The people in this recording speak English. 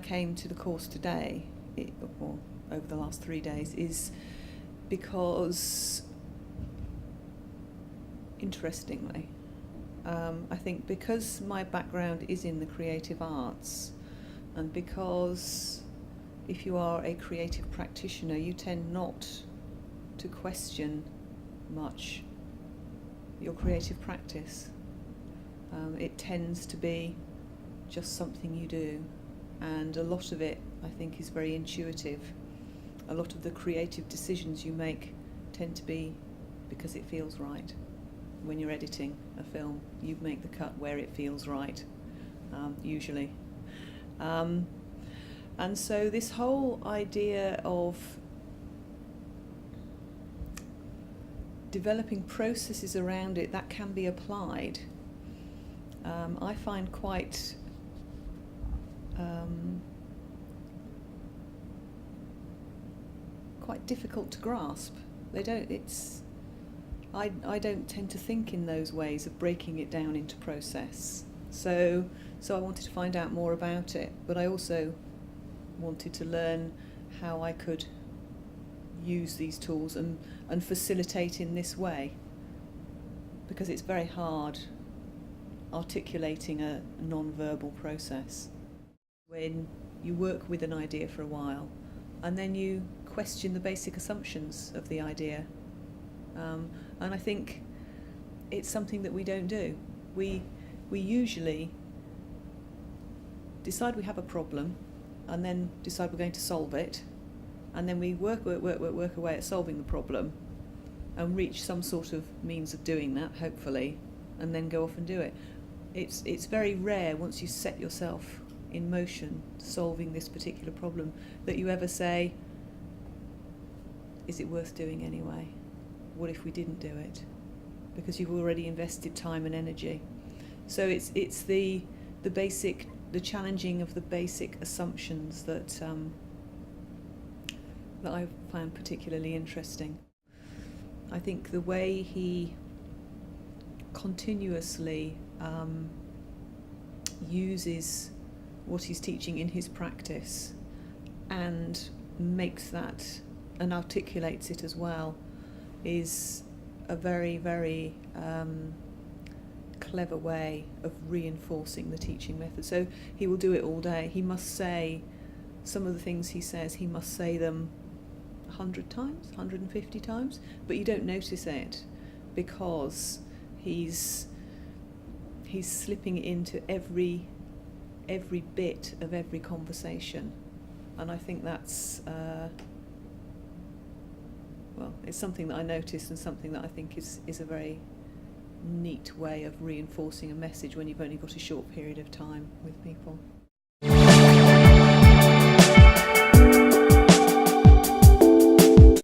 came to the course today, or over the last 3 days, is because, interestingly, I think because my background is in the creative arts, and because if you are a creative practitioner, you tend not to question much your creative practice. It tends to be just something you do, and a lot of it, I think, is very intuitive. A lot of the creative decisions you make tend to be because it feels right. When you're editing a film, you make the cut where it feels right, usually. And so this whole idea of developing processes around it that can be applied, I find quite difficult to grasp. I don't tend to think in those ways of breaking it down into process. So I wanted to find out more about it, but I also wanted to learn how I could use these tools and facilitate in this way, because it's very hard articulating a non-verbal process. When you work with an idea for a while and then you question the basic assumptions of the idea, and I think it's something that we don't do. We usually decide we have a problem and then decide we're going to solve it, and then we work away at solving the problem and reach some sort of means of doing that, hopefully, and then go off and do it. It's very rare, once you set yourself in motion solving this particular problem, that you ever say, is it worth doing anyway? What if we didn't do it? Because you've already invested time and energy. So it's the challenging of the basic assumptions that I found particularly interesting. I think the way he continuously uses what he's teaching in his practice and makes that and articulates it as well is a very, very clever way of reinforcing the teaching method. So he will do it all day. He must say some of the things he says, he must say them 100 times, 150 times, but you don't notice it because he's slipping into every bit of every conversation, and I think that's it's something that I noticed and something that I think is a very neat way of reinforcing a message when you've only got a short period of time with people.